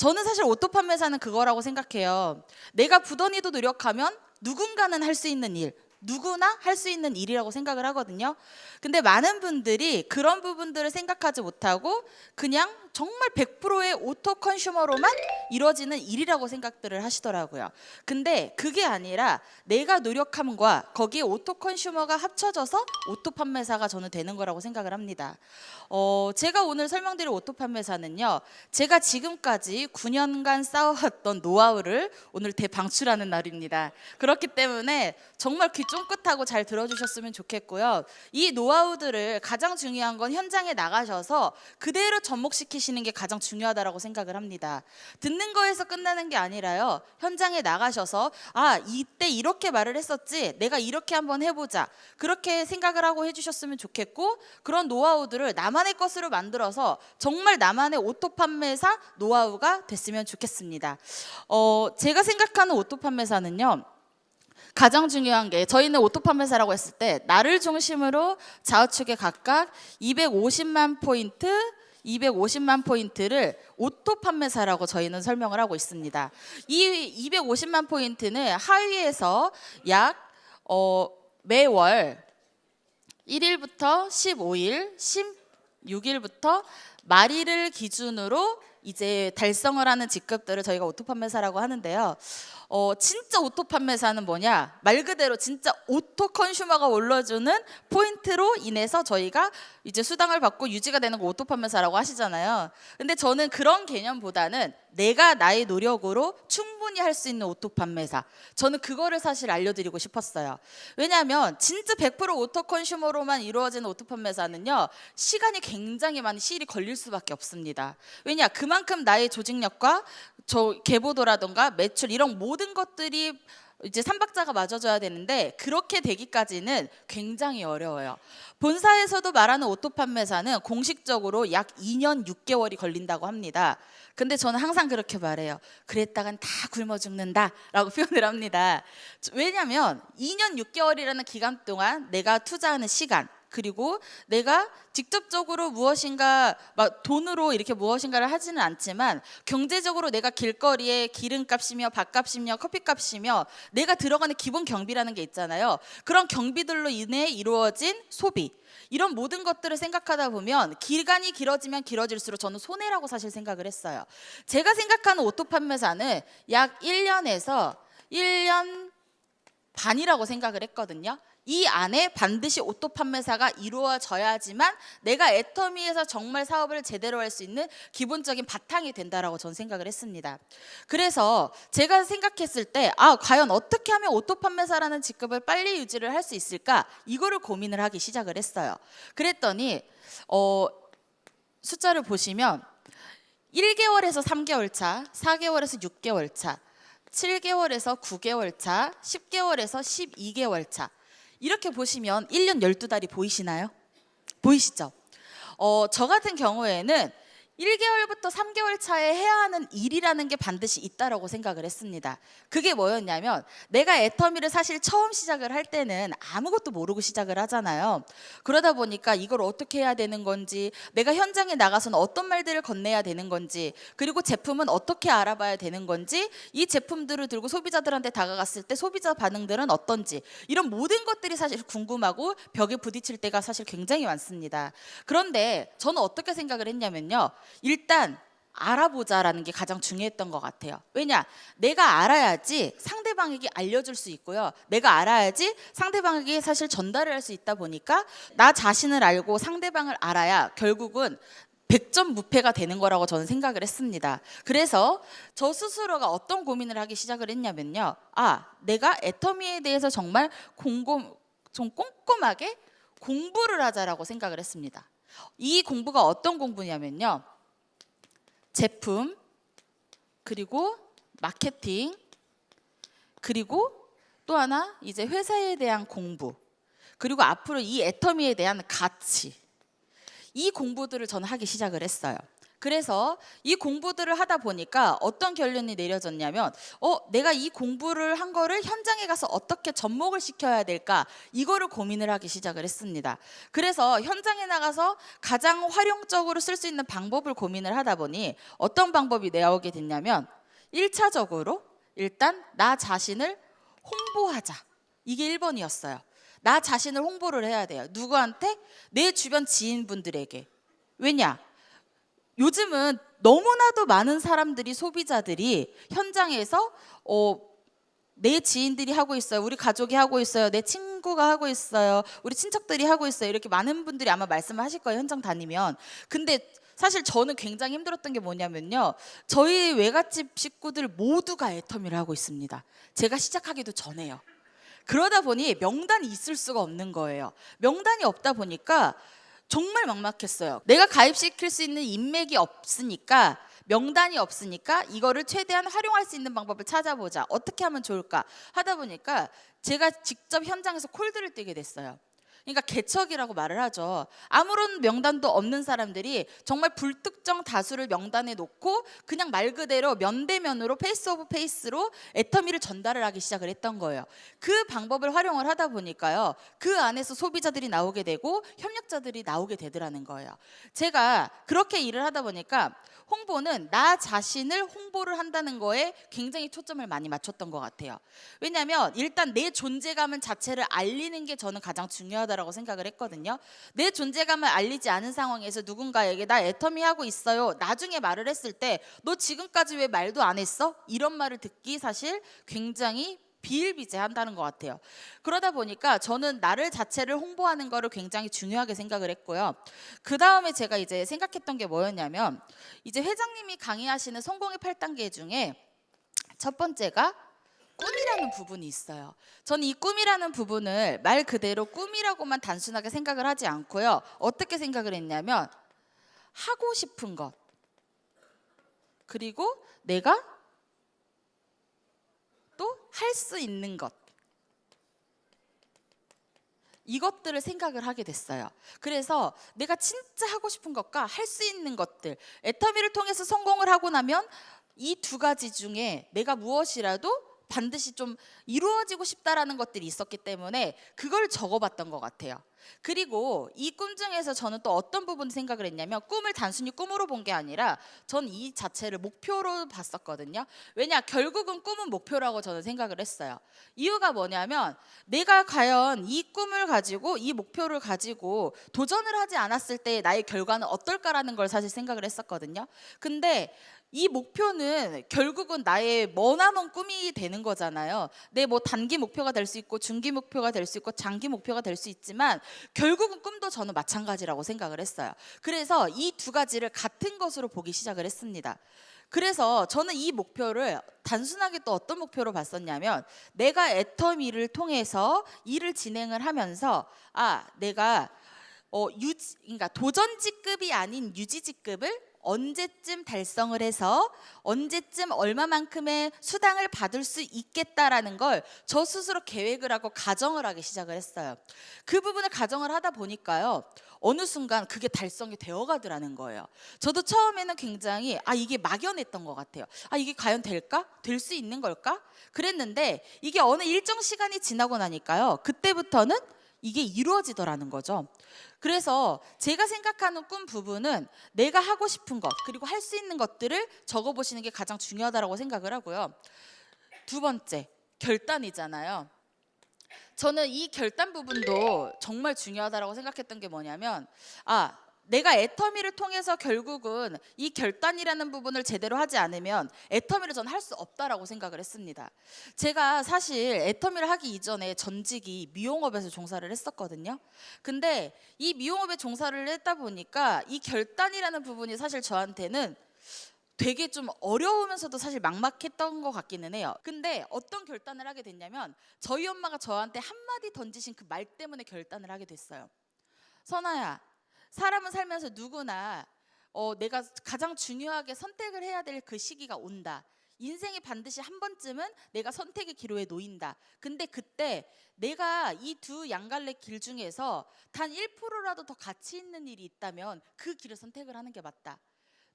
저는 사실 오토 판매사는 그거라고 생각해요. 내가 부단히도 노력하면 누군가는 할 수 있는 일, 누구나 할 수 있는 일이라고 생각을 하거든요. 근데 많은 분들이 그런 부분들을 생각하지 못하고 그냥 정말 100%의 오토 컨슈머로만 이루어지는 일이라고 생각들을 하시더라고요. 근데 그게 아니라 내가 노력함과 거기에 오토 컨슈머가 합쳐져서 오토 판매사가 저는 되는 거라고 생각을 합니다. 제가 오늘 설명드릴 오토 판매사는요, 제가 지금까지 9년간 쌓아왔던 노하우를 오늘 대방출하는 날입니다. 그렇기 때문에 정말 귀 쫑긋하고 잘 들어주셨으면 좋겠고요. 이 노하우들을 가장 중요한 건 현장에 나가셔서 그대로 접목시키시는 게 가장 중요하다고 생각을 합니다. 듣는 거에서 끝나는 게 아니라요, 현장에 나가셔서 아, 이때 이렇게 말을 했었지, 내가 이렇게 한번 해보자, 그렇게 생각을 하고 해주셨으면 좋겠고, 그런 노하우들을 나만의 것으로 만들어서 정말 나만의 오토 판매사 노하우가 됐으면 좋겠습니다. 제가 생각하는 오토 판매사는요, 가장 중요한 게, 저희는 오토 판매사라고 했을 때 나를 중심으로 좌우측에 각각 250만 포인트, 250만 포인트를 오토 판매사라고 저희는 설명을 하고 있습니다. 이 250만 포인트는 하위에서 약 매월 1일부터 15일, 16일부터 말일을 기준으로 이제 달성을 하는 직급들을 저희가 오토 판매사라고 하는데요. 진짜 오토 판매사는 뭐냐? 말 그대로 진짜 오토 컨슈머가 올려주는 포인트로 인해서 저희가 이제 수당을 받고 유지가 되는 거 오토 판매사라고 하시잖아요. 근데 저는 그런 개념보다는 내가 나의 노력으로 충분히 할 수 있는 오토 판매사, 저는 그거를 사실 알려드리고 싶었어요. 왜냐하면 진짜 100% 오토 컨슈머로만 이루어지는 오토 판매사는요, 시간이 굉장히 많이 시일이 걸릴 수밖에 없습니다. 왜냐? 그만큼 나의 조직력과 계보도라든가 매출, 이런 모든 것들이 이제 삼박자가 맞아줘야 되는데, 그렇게 되기까지는 굉장히 어려워요. 본사에서도 말하는 오토 판매사는 공식적으로 약 2년 6개월이 걸린다고 합니다. 근데 저는 항상 그렇게 말해요. 그랬다간 다 굶어 죽는다 라고 표현을 합니다. 왜냐하면 2년 6개월이라는 기간 동안 내가 투자하는 시간, 그리고 내가 직접적으로 무엇인가 막 돈으로 이렇게 무엇인가를 하지는 않지만, 경제적으로 내가 길거리에 기름값이며 밥값이며 커피값이며 내가 들어가는 기본 경비라는 게 있잖아요. 그런 경비들로 인해 이루어진 소비, 이런 모든 것들을 생각하다 보면 기간이 길어지면 길어질수록 저는 손해라고 사실 생각을 했어요. 제가 생각하는 오토 판매사는 약 1년에서 1년 반이라고 생각을 했거든요. 이 안에 반드시 오토 판매사가 이루어져야지만 내가 애터미에서 정말 사업을 제대로 할 수 있는 기본적인 바탕이 된다라고 저는 생각을 했습니다. 그래서 제가 생각했을 때 과연 어떻게 하면 오토 판매사라는 직급을 빨리 유지를 할 수 있을까, 이거를 고민을 하기 시작을 했어요. 그랬더니 숫자를 보시면 1개월에서 3개월 차, 4개월에서 6개월 차, 7개월에서 9개월 차, 10개월에서 12개월 차, 이렇게 보시면 1년 12달이 보이시나요? 보이시죠? 저 같은 경우에는 1개월부터 3개월 차에 해야 하는 일이라는 게 반드시 있다라고 생각을 했습니다. 그게 뭐였냐면, 내가 애터미를 사실 처음 시작을 할 때는 아무것도 모르고 시작을 하잖아요. 그러다 보니까 이걸 어떻게 해야 되는 건지, 내가 현장에 나가서는 어떤 말들을 건네야 되는 건지, 그리고 제품은 어떻게 알아봐야 되는 건지, 이 제품들을 들고 소비자들한테 다가갔을 때 소비자 반응들은 어떤지, 이런 모든 것들이 사실 궁금하고 벽에 부딪힐 때가 사실 굉장히 많습니다. 그런데 저는 어떻게 생각을 했냐면요, 일단 알아보자라는 게 가장 중요했던 것 같아요. 왜냐? 내가 알아야지 상대방에게 알려줄 수 있고요. 내가 알아야지 상대방에게 사실 전달을 할 수 있다 보니까, 나 자신을 알고 상대방을 알아야 결국은 100점 무패가 되는 거라고 저는 생각을 했습니다. 그래서 저 스스로가 어떤 고민을 하기 시작을 했냐면요, 내가 애터미에 대해서 정말 좀 꼼꼼하게 공부를 하자라고 생각을 했습니다. 이 공부가 어떤 공부냐면요, 제품, 그리고 마케팅, 그리고 또 하나 이제 회사에 대한 공부, 그리고 앞으로 이 애터미에 대한 가치, 이 공부들을 저는 하기 시작을 했어요. 그래서 이 공부들을 하다 보니까 어떤 결론이 내려졌냐면 내가 이 공부를 한 거를 현장에 가서 어떻게 접목을 시켜야 될까, 이거를 고민을 하기 시작을 했습니다. 그래서 현장에 나가서 가장 활용적으로 쓸 수 있는 방법을 고민을 하다 보니 어떤 방법이 나오게 됐냐면, 1차적으로 일단 나 자신을 홍보하자, 이게 1번이었어요. 나 자신을 홍보를 해야 돼요. 누구한테? 내 주변 지인분들에게. 왜냐? 요즘은 너무나도 많은 사람들이, 소비자들이 현장에서 내 지인들이 하고 있어요, 우리 가족이 하고 있어요, 내 친구가 하고 있어요, 우리 친척들이 하고 있어요, 이렇게 많은 분들이 아마 말씀을 하실 거예요, 현장 다니면. 근데 사실 저는 굉장히 힘들었던 게 뭐냐면요, 저희 외갓집 식구들 모두가 애터미를 하고 있습니다. 제가 시작하기도 전에요. 그러다 보니 명단이 있을 수가 없는 거예요. 명단이 없다 보니까 정말 막막했어요. 내가 가입시킬 수 있는 인맥이 없으니까, 명단이 없으니까 이거를 최대한 활용할 수 있는 방법을 찾아보자, 어떻게 하면 좋을까 하다 보니까 제가 직접 현장에서 콜드를 떼게 됐어요. 그러니까 개척이라고 말을 하죠. 아무런 명단도 없는 사람들이 정말 불특정 다수를 명단에 놓고 그냥 말 그대로 면대면으로, 페이스 오브 페이스로 애터미를 전달을 하기 시작을 했던 거예요. 그 방법을 활용을 하다 보니까요, 그 안에서 소비자들이 나오게 되고 협력자들이 나오게 되더라는 거예요. 제가 그렇게 일을 하다 보니까 홍보는 나 자신을 홍보를 한다는 거에 굉장히 초점을 많이 맞췄던 것 같아요. 왜냐하면 일단 내 존재감 자체를 알리는 게 저는 가장 중요하다고 생각을 했거든요. 내 존재감을 알리지 않은 상황에서 누군가에게 나 애터미 하고 있어요, 나중에 말을 했을 때 너 지금까지 왜 말도 안 했어? 이런 말을 듣기 사실 굉장히 비일비재한다는 것 같아요. 그러다 보니까 저는 나를 자체를 홍보하는 거를 굉장히 중요하게 생각을 했고요. 그 다음에 제가 이제 생각했던 게 뭐였냐면, 이제 회장님이 강의하시는 성공의 8단계 중에 첫 번째가 꿈이라는 부분이 있어요. 저는 이 꿈이라는 부분을 말 그대로 꿈이라고만 단순하게 생각을 하지 않고요, 어떻게 생각을 했냐면, 하고 싶은 것, 그리고 내가 또 할 수 있는 것, 이것들을 생각을 하게 됐어요. 그래서 내가 진짜 하고 싶은 것과 할 수 있는 것들, 애터미를 통해서 성공을 하고 나면 이 두 가지 중에 내가 무엇이라도 반드시 좀 이루어지고 싶다라는 것들이 있었기 때문에 그걸 적어봤던 것 같아요. 그리고 이 꿈 중에서 저는 또 어떤 부분 생각을 했냐면, 꿈을 단순히 꿈으로 본 게 아니라 전 이 자체를 목표로 봤었거든요. 왜냐, 결국은 꿈은 목표라고 저는 생각을 했어요. 이유가 뭐냐면, 내가 과연 이 꿈을 가지고, 이 목표를 가지고 도전을 하지 않았을 때 나의 결과는 어떨까라는 걸 사실 생각을 했었거든요. 근데 이 목표는 결국은 나의 머나먼 꿈이 되는 거잖아요. 내 뭐 단기 목표가 될 수 있고, 중기 목표가 될 수 있고, 장기 목표가 될 수 있지만 결국은 꿈도 저는 마찬가지라고 생각을 했어요. 그래서 이 두 가지를 같은 것으로 보기 시작을 했습니다. 그래서 저는 이 목표를 단순하게 또 어떤 목표로 봤었냐면, 내가 애터미를 통해서 일을 진행을 하면서 내가 그러니까 도전직급이 아닌 유지직급을 언제쯤 달성을 해서 언제쯤 얼마만큼의 수당을 받을 수 있겠다라는 걸 저 스스로 계획을 하고 가정을 하기 시작을 했어요. 그 부분을 가정을 하다 보니까요, 어느 순간 그게 달성이 되어 가더라는 거예요. 저도 처음에는 굉장히 이게 막연했던 것 같아요. 이게 과연 될까? 될 수 있는 걸까? 그랬는데 이게 어느 일정 시간이 지나고 나니까요, 그때부터는 이게 이루어지더라는 거죠. 그래서 제가 생각하는 꿈 부분은 내가 하고 싶은 것, 그리고 할 수 있는 것들을 적어보시는 게 가장 중요하다고 생각을 하고요. 두 번째, 결단이잖아요. 저는 이 결단 부분도 정말 중요하다고 생각했던 게 뭐냐면, 내가 애터미를 통해서 결국은 이 결단이라는 부분을 제대로 하지 않으면 애터미를 전 할 수 없다라고 생각을 했습니다. 제가 사실 애터미를 하기 이전에 전직이 미용업에서 종사를 했었거든요. 근데 이 미용업에 종사를 했다 보니까 이 결단이라는 부분이 사실 저한테는 되게 좀 어려우면서도 사실 막막했던 것 같기는 해요. 근데 어떤 결단을 하게 됐냐면, 저희 엄마가 저한테 한마디 던지신 그 말 때문에 결단을 하게 됐어요. 선아야, 사람은 살면서 누구나 내가 가장 중요하게 선택을 해야 될 그 시기가 온다. 인생에 반드시 한 번쯤은 내가 선택의 기로에 놓인다. 근데 그때 내가 이 두 양갈래 길 중에서 단 1%라도 더 가치 있는 일이 있다면 그 길을 선택을 하는 게 맞다.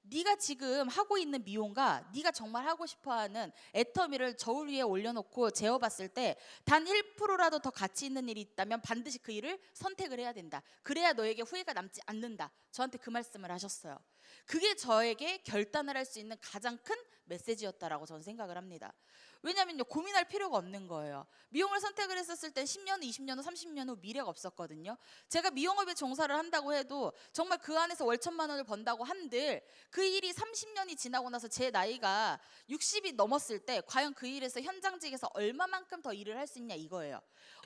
네가 지금 하고 있는 미용과 네가 정말 하고 싶어하는 애터미를 저울 위에 올려놓고 재어봤을 때 단 1%라도 더 가치 있는 일이 있다면 반드시 그 일을 선택을 해야 된다. 그래야 너에게 후회가 남지 않는다. 저한테 그 말씀을 하셨어요. 그게 저에게 결단을 할 수 있는 가장 큰 메시지였다라고 저는 생각을 합니다. 왜냐면요, 고민할 필요가 없는 거예요. 미용을 선택을 했었을 때 10년 후, 20년 후, 30년 후 미래가 없었거든요. 제가 미용업에 종사를 한다고 해도 정말 그 안에서 월 1,000만 원을 번다고 한들 그 일이 30년이 지나고 나서 제 나이가 60이 넘었을 때 과연 그 일에서 현장직에서 얼마만큼 더 일을 할 수 있냐 이거예요.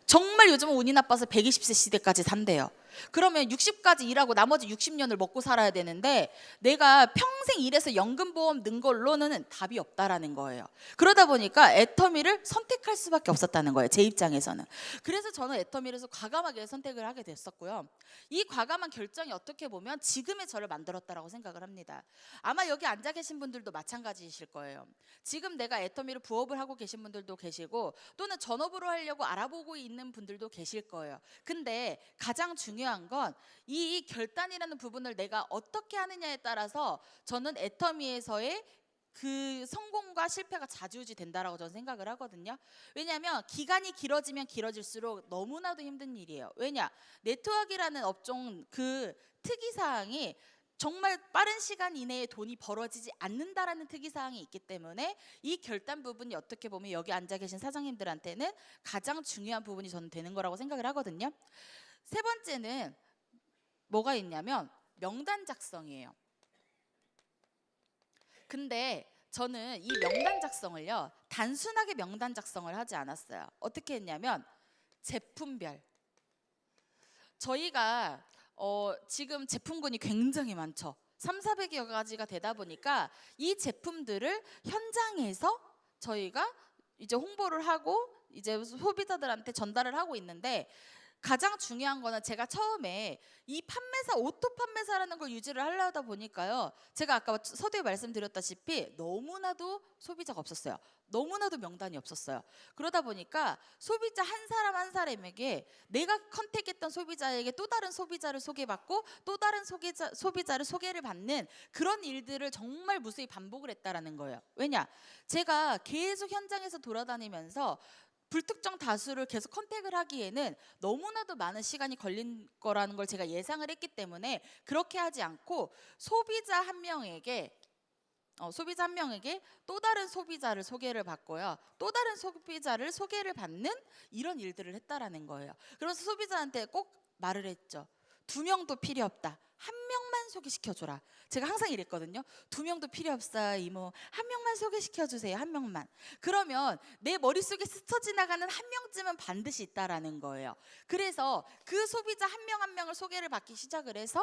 정말 요즘은 운이 나빠서 120세 시대까지 산대요. 그러면 60까지 일하고 나머지 60년을 먹고 살아야 되는데 내가 평생 일해서 연금보험 는 걸로는 답이 없다라는 거예요. 그러다 보니까 애터미를 선택할 수밖에 없었다는 거예요. 제 입장에서는. 그래서 저는 애터미를 과감하게 선택을 하게 됐었고요. 이 과감한 결정이 어떻게 보면 지금의 저를 만들었다라고 생각을 합니다. 아마 여기 앉아 계신 분들도 마찬가지이실 거예요. 지금 내가 애터미로 부업을 하고 계신 분들도 계시고 또는 전업으로 하려고 알아보고 있는 분들도 계실 거예요. 근데 가장 중요한 건 이 결단이라는 부분을 내가 어떻게 하느냐에 따라서 저는 애터미에서의 그 성공과 실패가 좌지우지 된다라고 저는 생각을 하거든요. 왜냐하면 기간이 길어지면 길어질수록 너무나도 힘든 일이에요. 왜냐? 네트워크라는 업종 그 특이사항이 정말 빠른 시간 이내에 돈이 벌어지지 않는다라는 특이사항이 있기 때문에 이 결단 부분이 어떻게 보면 여기 앉아 계신 사장님들한테는 가장 중요한 부분이 저는 되는 거라고 생각을 하거든요. 세 번째는 뭐가 있냐면 명단 작성이에요. 근데 저는 이 명단 작성을요, 단순하게 명단 작성을 하지 않았어요. 어떻게 했냐면 제품별. 저희가 지금 제품군이 굉장히 많죠. 3,400여 가지가 되다 보니까 이 제품들을 현장에서 저희가 이제 홍보를 하고 이제 소비자들한테 전달을 하고 있는데, 가장 중요한 거는 제가 처음에 이 판매사, 오토 판매사라는 걸 유지를 하려다 보니까요, 제가 아까 서두에 말씀드렸다시피 너무나도 소비자가 없었어요. 너무나도 명단이 없었어요. 그러다 보니까 소비자 한 사람 한 사람에게 내가 컨택했던 소비자에게 또 다른 소비자를 소개받고 또 다른 소비자를 소개를 받는 그런 일들을 정말 무수히 반복을 했다라는 거예요. 왜냐? 제가 계속 현장에서 돌아다니면서 불특정 다수를 계속 컨택을 하기에는 너무나도 많은 시간이 걸린 거라는 걸 제가 예상을 했기 때문에 그렇게 하지 않고 소비자 한 명에게 또 다른 소비자를 소개를 받고요, 또 다른 소비자를 소개를 받는 이런 일들을 했다라는 거예요. 그래서 소비자한테 꼭 말을 했죠. 2명도 필요 없다. 1명만 소개시켜줘라. 제가 항상 이랬거든요. 2명도 필요 없어요, 이모. 1명만 소개시켜주세요. 1명만. 그러면 내 머릿속에 스쳐 지나가는 1명쯤은 반드시 있다라는 거예요. 그래서 그 소비자 한 명 한 명을 소개를 받기 시작을 해서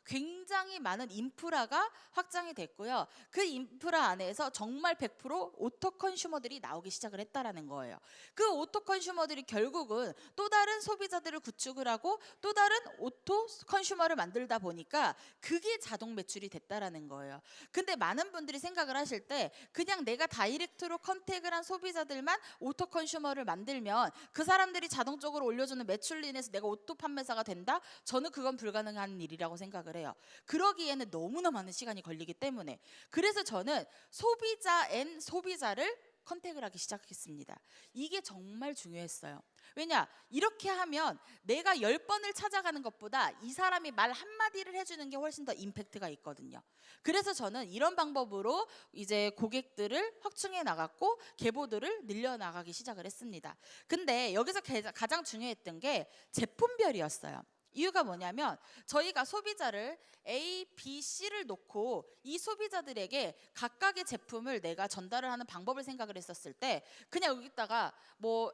굉장히 많은 인프라가 확장이 됐고요. 그 인프라 안에서 정말 100% 오토 컨슈머들이 나오기 시작을 했다라는 거예요. 그 오토 컨슈머들이 결국은 또 다른 소비자들을 구축을 하고 또 다른 오토 컨슈머를 만들다 보니까 그게 자동 매출이 됐다라는 거예요. 근데 많은 분들이 생각을 하실 때 그냥 내가 다이렉트로 컨택을 한 소비자들만 오토 컨슈머를 만들면 그 사람들이 자동적으로 올려주는 매출로 인해서 내가 오토 판매사가 된다? 저는 그건 불가능한 일이라고 생각을 해요. 그러기에는 너무나 많은 시간이 걸리기 때문에. 그래서 저는 소비자 앤 소비자를 컨택을 하기 시작했습니다. 이게 정말 중요했어요. 왜냐? 이렇게 하면 내가 10번을 찾아가는 것보다 이 사람이 말 한마디를 해주는 게 훨씬 더 임팩트가 있거든요. 그래서 저는 이런 방법으로 이제 고객들을 확충해 나갔고 계보들을 늘려나가기 시작을 했습니다. 근데 여기서 가장 중요했던 게 제품별이었어요. 이유가 뭐냐면 저희가 소비자를 A, B, C를 놓고 이 소비자들에게 각각의 제품을 내가 전달을 하는 방법을 생각을 했었을 때 그냥 여기다가 뭐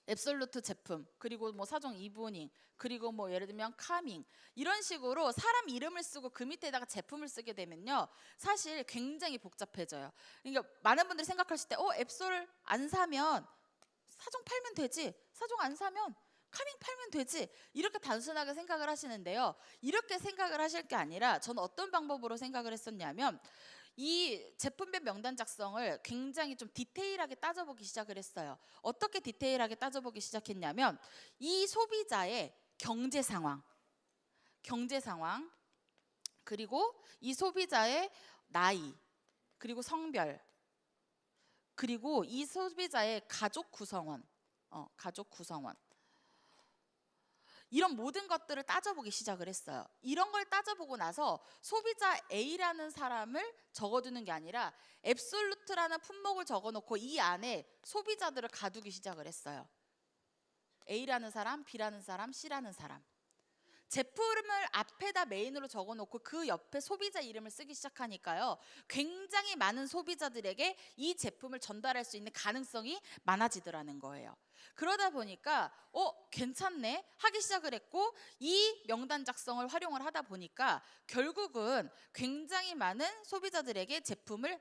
앱솔루트 제품, 그리고 뭐 사종 이브닝, 그리고 뭐 예를 들면 카밍, 이런 식으로 사람 이름을 쓰고 그 밑에다가 제품을 쓰게 되면요, 사실 굉장히 복잡해져요. 그러니까 많은 분들이 생각하실 때 앱솔 안 사면 사종 팔면 되지, 사종 안 사면 카밍 팔면 되지, 이렇게 단순하게 생각을 하시는데요, 이렇게 생각을 하실 게 아니라 저는 어떤 방법으로 생각을 했었냐면 이 제품별 명단 작성을 굉장히 좀 디테일하게 따져보기 시작을 했어요. 어떻게 디테일하게 따져보기 시작했냐면 이 소비자의 경제 상황, 그리고 이 소비자의 나이, 그리고 성별, 그리고 이 소비자의 가족 구성원, 이런 모든 것들을 따져보기 시작을 했어요. 이런 걸 따져보고 나서 소비자 A라는 사람을 적어두는 게 아니라 앱솔루트라는 품목을 적어놓고 이 안에 소비자들을 가두기 시작을 했어요. A라는 사람, B라는 사람, C라는 사람. 제품을 앞에다 메인으로 적어놓고 그 옆에 소비자 이름을 쓰기 시작하니까요, 굉장히 많은 소비자들에게 이 제품을 전달할 수 있는 가능성이 많아지더라는 거예요. 그러다 보니까 괜찮네 하기 시작을 했고, 이 명단 작성을 활용을 하다 보니까 결국은 굉장히 많은 소비자들에게 제품을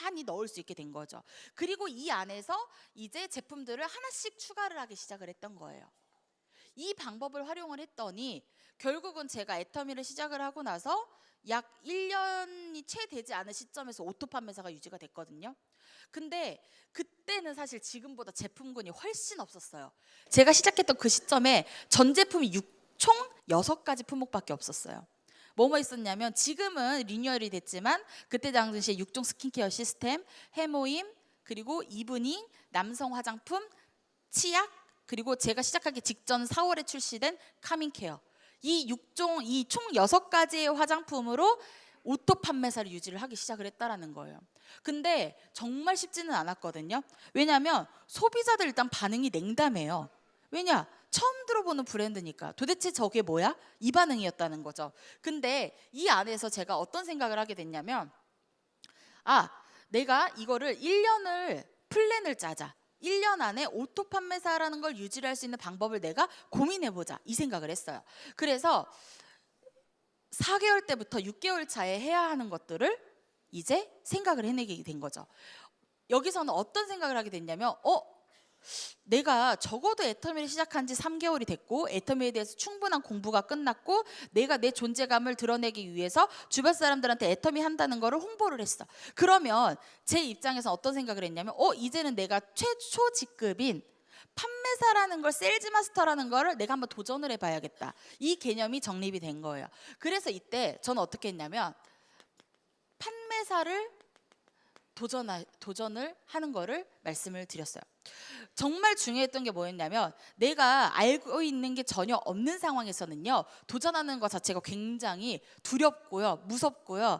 많이 넣을 수 있게 된 거죠. 그리고 이 안에서 이제 제품들을 하나씩 추가를 하기 시작을 했던 거예요. 이 방법을 활용을 했더니 결국은 제가 애터미를 시작을 하고 나서 약 1년이 채 되지 않은 시점에서 오토 판매사가 유지가 됐거든요. 근데 그때는 사실 지금보다 제품군이 훨씬 없었어요. 제가 시작했던 그 시점에 전 제품이 총 6가지 품목밖에 없었어요. 뭐뭐 있었냐면, 지금은 리뉴얼이 됐지만 그때 당시에 6종 스킨케어 시스템, 해모임, 그리고 이브닝, 남성 화장품, 치약, 그리고 제가 시작하기 직전 4월에 출시된 카밍케어, 이 총 6가지의 화장품으로 오토 판매사를 유지를 하기 시작을 했다라는 거예요. 근데 정말 쉽지는 않았거든요. 왜냐하면 소비자들 일단 반응이 냉담해요. 왜냐? 처음 들어보는 브랜드니까 도대체 저게 뭐야? 이 반응이었다는 거죠. 근데 이 안에서 제가 어떤 생각을 하게 됐냐면, 내가 이거를 1년을 플랜을 짜자. 1년 안에 오토 판매사라는 걸 유지할 수 있는 방법을 내가 고민해보자, 이 생각을 했어요. 그래서 4개월 때부터 6개월 차에 해야 하는 것들을 이제 생각을 해내게 된 거죠. 여기서는 어떤 생각을 하게 됐냐면, 내가 적어도 애터미를 시작한 지 3개월이 됐고, 애터미에 대해서 충분한 공부가 끝났고, 내가 내 존재감을 드러내기 위해서 주변 사람들한테 애터미 한다는 거를 홍보를 했어. 그러면 제 입장에서 어떤 생각을 했냐면, 이제는 내가 최초 직급인 판매사라는 걸, 세일즈 마스터라는 거를 내가 한번 도전을 해봐야겠다. 이 개념이 정립이 된 거예요. 그래서 이때 저는 어떻게 했냐면, 판매사를 도전을 하는 거를 말씀을 드렸어요. 정말 중요했던 게 뭐였냐면, 내가 알고 있는 게 전혀 없는 상황에서는요, 도전하는 것 자체가 굉장히 두렵고요, 무섭고요.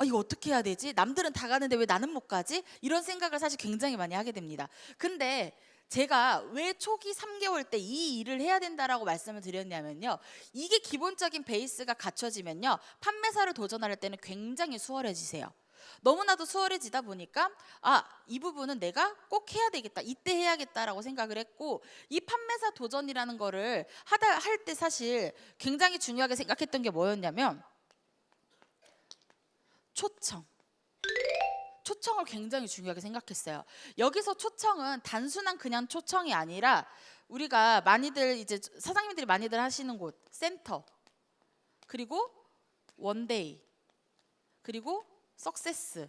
이거 어떻게 해야 되지? 남들은 다 가는데 왜 나는 못 가지? 이런 생각을 사실 굉장히 많이 하게 됩니다. 근데 제가 왜 초기 3개월 때 이 일을 해야 된다라고 말씀을 드렸냐면요, 이게 기본적인 베이스가 갖춰지면요, 판매사를 도전할 때는 굉장히 수월해지세요. 너무나도 수월해지다 보니까 이 부분은 내가 꼭 해야 되겠다, 이때 해야겠다라고 생각을 했고, 이 판매사 도전이라는 거를 할 때 사실 굉장히 중요하게 생각했던 게 뭐였냐면, 초청을 굉장히 중요하게 생각했어요. 여기서 초청은 단순한 그냥 초청이 아니라, 우리가 많이들 이제 사장님들이 많이들 하시는 곳, 센터, 그리고 원데이, 그리고 석세스,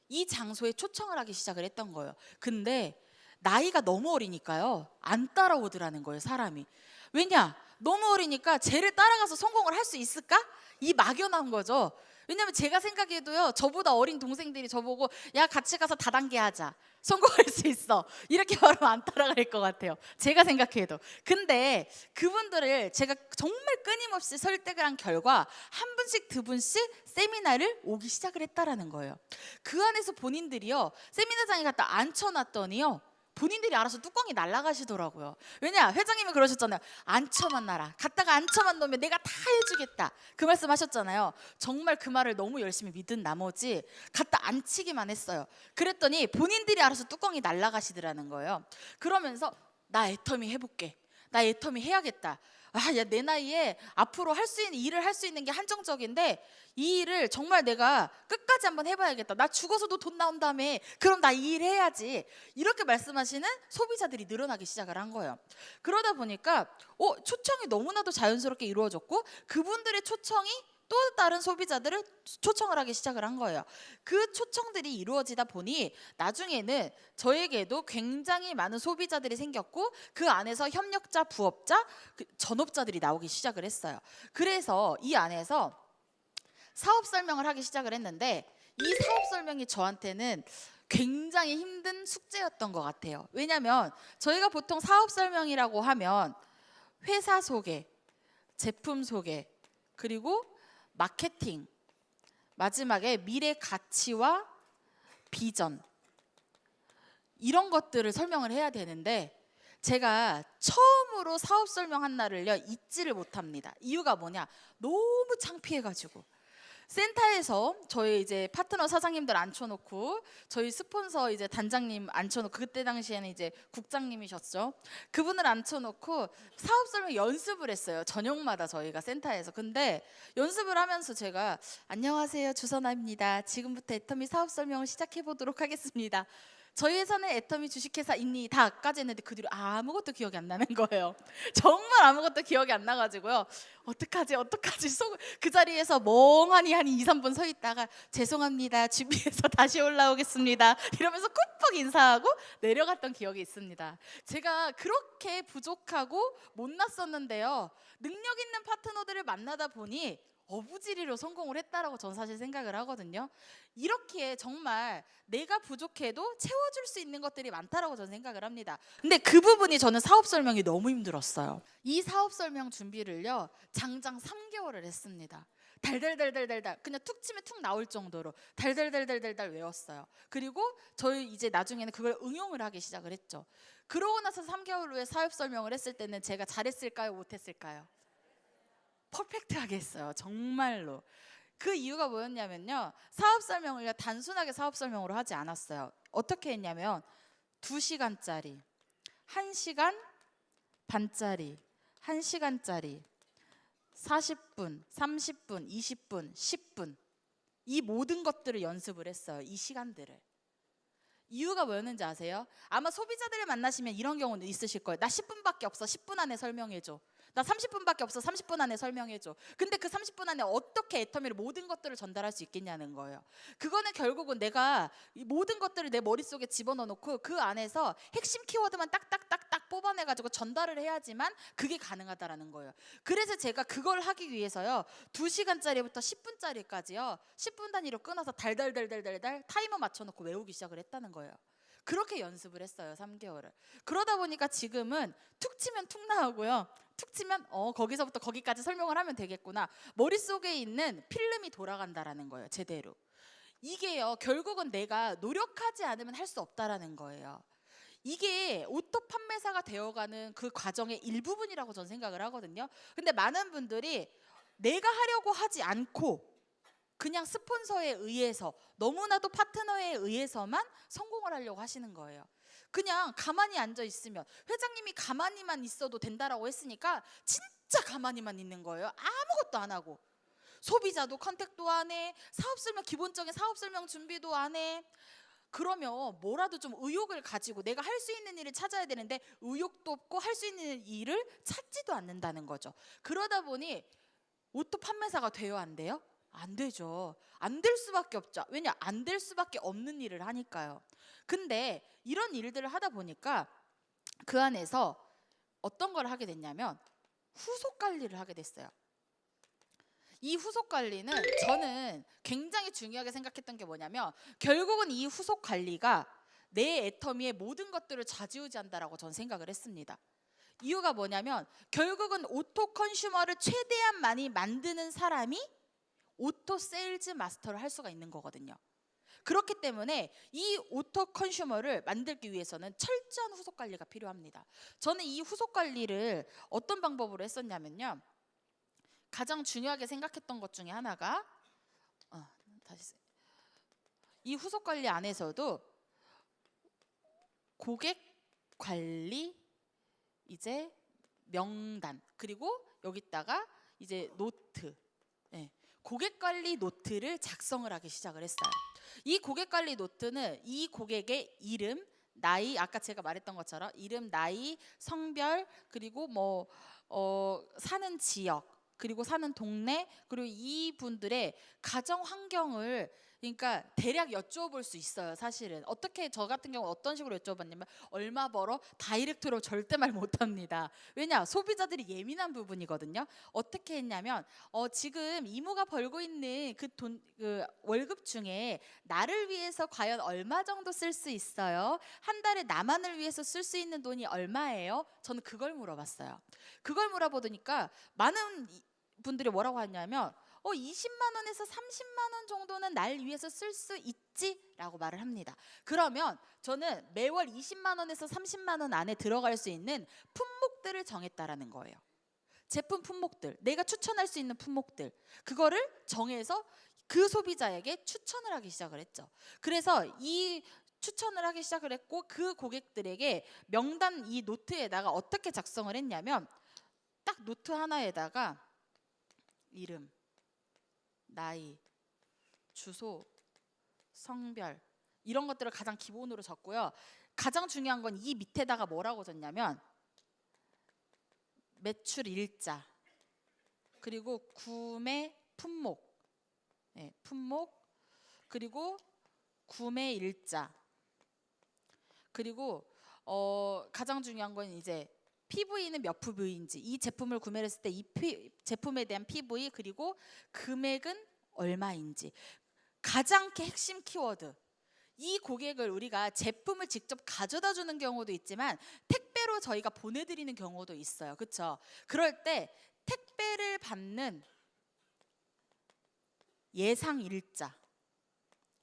이 장소에 초청을 하기 시작을 했던 거예요. 근데 나이가 너무 어리니까요, 안 따라오더라는 거예요, 사람이. 왜냐? 너무 어리니까 쟤를 따라가서 성공을 할 수 있을까? 이 막연한 거죠. 왜냐면 제가 생각해도요, 저보다 어린 동생들이 저보고 야, 같이 가서 다단계 하자, 성공할 수 있어, 이렇게 말하면 안 따라갈 것 같아요, 제가 생각해도. 근데 그분들을 제가 정말 끊임없이 설득을 한 결과 한 분씩 두 분씩 세미나를 오기 시작을 했다라는 거예요. 그 안에서 본인들이요, 세미나장에 갖다 앉혀놨더니요, 본인들이 알아서 뚜껑이 날아가시더라고요. 왜냐? 회장님이 그러셨잖아요. 앉혀만 놔라. 갔다가 앉혀만 놓으면 내가 다 해주겠다, 그 말씀 하셨잖아요. 정말 그 말을 너무 열심히 믿은 나머지 갖다 앉히기만 했어요. 그랬더니 본인들이 알아서 뚜껑이 날아가시더라는 거예요. 그러면서 나 애터미 해볼게, 나 애터미 해야겠다. 야, 내 나이에 앞으로 일을 할 수 있는 게 한정적인데 이 일을 정말 내가 끝까지 한번 해봐야겠다. 나 죽어서도 돈 나온다며, 그럼 나 이 일 해야지. 이렇게 말씀하시는 소비자들이 늘어나기 시작을 한 거예요. 그러다 보니까 초청이 너무나도 자연스럽게 이루어졌고, 그분들의 초청이 또 다른 소비자들을 초청을 하기 시작을 한 거예요. 그 초청들이 이루어지다 보니 나중에는 저에게도 굉장히 많은 소비자들이 생겼고, 그 안에서 협력자, 부업자, 전업자들이 나오기 시작을 했어요. 그래서 이 안에서 사업 설명을 하기 시작을 했는데 이 사업 설명이 저한테는 굉장히 힘든 숙제였던 것 같아요. 왜냐하면 저희가 보통 사업 설명이라고 하면 회사 소개, 제품 소개, 그리고 마케팅, 마지막에 미래 가치와 비전, 이런 것들을 설명을 해야 되는데 제가 처음으로 사업 설명한 날을요 잊지를 못합니다. 이유가 뭐냐? 너무 창피해가지고 센터에서 저희 이제 파트너 사장님들 앉혀놓고 저희 스폰서 이제 단장님 앉혀놓고, 그때 당시에는 이제 국장님이셨죠. 그분을 앉혀놓고 사업 설명 연습을 했어요. 저녁마다 저희가 센터에서. 근데 연습을 하면서 제가 안녕하세요, 주선아입니다. 지금부터 애터미 사업 설명을 시작해 보도록 하겠습니다. 저희 회사는 애터미 주식회사입니다.까지 했는데 그 뒤로 아무것도 기억이 안 나는 거예요. 정말 아무것도 기억이 안 나가지고요. 어떡하지 그 자리에서 멍하니 한 2, 3분 서 있다가 죄송합니다, 준비해서 다시 올라오겠습니다 이러면서 꾹꾹 인사하고 내려갔던 기억이 있습니다. 제가 그렇게 부족하고 못났었는데요, 능력 있는 파트너들을 만나다 보니 어부지리로 성공을 했다라고 전 사실 생각을 하거든요. 이렇게 정말 내가 부족해도 채워줄 수 있는 것들이 많다라고 저는 생각을 합니다. 근데 그 부분이 저는 사업 설명이 너무 힘들었어요. 이 사업 설명 준비를요 장장 3개월을 했습니다. 달달달달달달 그냥 툭 치면 툭 나올 정도로 달달달달달달 외웠어요. 그리고 저희 이제 나중에는 그걸 응용을 하기 시작을 했죠. 그러고 나서 3개월 후에 사업 설명을 했을 때는 제가 잘했을까요, 못했을까요? 퍼펙트하게 했어요. 정말로. 그 이유가 뭐였냐면요, 사업 설명을 단순하게 사업 설명으로 하지 않았어요. 어떻게 했냐면 2시간짜리, 1시간 반짜리, 1시간짜리, 40분, 30분, 20분, 10분, 이 모든 것들을 연습을 했어요. 이 시간들을. 이유가 뭐였는지 아세요? 아마 소비자들을 만나시면 이런 경우는 있으실 거예요. 나 10분밖에 없어, 10분 안에 설명해줘. 나 30분밖에 없어, 30분 안에 설명해줘. 근데 그 30분 안에 어떻게 애터미를 모든 것들을 전달할 수 있겠냐는 거예요. 그거는 결국은 내가 이 모든 것들을 내 머릿속에 집어넣어 놓고 그 안에서 핵심 키워드만 딱딱딱딱 뽑아내가지고 전달을 해야지만 그게 가능하다라는 거예요. 그래서 제가 그걸 하기 위해서요 2시간짜리부터 10분짜리까지요 10분 단위로 끊어서 달달달달달달 타이머 맞춰놓고 외우기 시작을 했다는 거예요. 그렇게 연습을 했어요, 3개월을. 그러다 보니까 지금은 툭 치면 툭 나오고요, 툭 치면 거기서부터 거기까지 설명을 하면 되겠구나, 머릿속에 있는 필름이 돌아간다라는 거예요, 제대로. 이게요 결국은 내가 노력하지 않으면 할 수 없다라는 거예요. 이게 오토 판매사가 되어가는 그 과정의 일부분이라고 저는 생각을 하거든요. 근데 많은 분들이 내가 하려고 하지 않고 그냥 스폰서에 의해서, 너무나도 파트너에 의해서만 성공을 하려고 하시는 거예요. 그냥 가만히 앉아 있으면, 회장님이 가만히만 있어도 된다라고 했으니까 진짜 가만히만 있는 거예요. 아무것도 안 하고. 소비자도 컨택도 안 해, 사업 설명, 기본적인 사업 설명 준비도 안 해. 그러면 뭐라도 좀 의욕을 가지고 내가 할 수 있는 일을 찾아야 되는데 의욕도 없고 할 수 있는 일을 찾지도 않는다는 거죠. 그러다 보니 오토 판매사가 돼요, 안 돼요? 안 되죠. 안 될 수밖에 없죠. 왜냐? 안 될 수밖에 없는 일을 하니까요. 근데 이런 일들을 하다 보니까 그 안에서 어떤 걸 하게 됐냐면 후속 관리를 하게 됐어요. 이 후속 관리는 저는 굉장히 중요하게 생각했던 게 뭐냐면, 결국은 이 후속 관리가 내 애터미의 모든 것들을 좌지우지한다라고 저는 생각을 했습니다. 이유가 뭐냐면 결국은 오토 컨슈머를 최대한 많이 만드는 사람이 오토 세일즈 마스터를 할 수가 있는 거거든요. 그렇기 때문에 이 오토 컨슈머를 만들기 위해서는 철저한 후속 관리가 필요합니다. 저는 이 후속 관리를 어떤 방법으로 했었냐면요, 가장 중요하게 생각했던 것 중에 하나가 이 후속 관리 안에서도 고객 관리, 이제 명단, 그리고 여기다가 이제 노트, 고객 관리 노트를 작성을 하기 시작을 했어요. 이 고객 관리 노트는 이 고객의 이름, 나이, 아까 제가 말했던 것처럼 이름, 나이, 성별, 그리고 사는 지역, 그리고 사는 동네, 그리고 이분들의 가정 환경을 그러니까 대략 여쭤볼 수 있어요. 사실은 어떻게, 저 같은 경우 어떤 식으로 여쭤봤냐면 얼마 벌어? 다이렉트로 절대 말 못합니다. 왜냐, 소비자들이 예민한 부분이거든요. 어떻게 했냐면 지금 이모가 벌고 있는 그 월급 중에 나를 위해서 과연 얼마 정도 쓸 수 있어요? 한 달에 나만을 위해서 쓸 수 있는 돈이 얼마예요? 저는 그걸 물어봤어요. 그걸 물어보니까 많은 분들이 뭐라고 하냐면 20만 원에서 30만 원 정도는 날 위해서 쓸 수 있지라고 말을 합니다. 그러면 저는 매월 20만 원에서 30만 원 안에 들어갈 수 있는 품목들을 정했다라는 거예요. 제품 품목들, 내가 추천할 수 있는 품목들, 그거를 정해서 그 소비자에게 추천을 하기 시작을 했죠. 그래서 이 추천을 하기 시작을 했고, 그 고객들에게 명단, 이 노트에다가 어떻게 작성을 했냐면 딱 노트 하나에다가 이름, 나이, 주소, 성별, 이런 것들을 가장 기본으로 적고요. 가장 중요한 건 이 밑에다가 뭐라고 적냐면 매출 일자, 그리고 구매 품목, 품목, 그리고 구매 일자, 그리고 가장 중요한 건 이제 PV는 몇 PV인지, 이 제품을 구매를 했을 때 이 제품에 대한 PV, 그리고 금액은 얼마인지. 가장 핵심 키워드. 이 고객을 우리가 제품을 직접 가져다 주는 경우도 있지만 택배로 저희가 보내드리는 경우도 있어요. 그렇죠? 그럴 때 택배를 받는 예상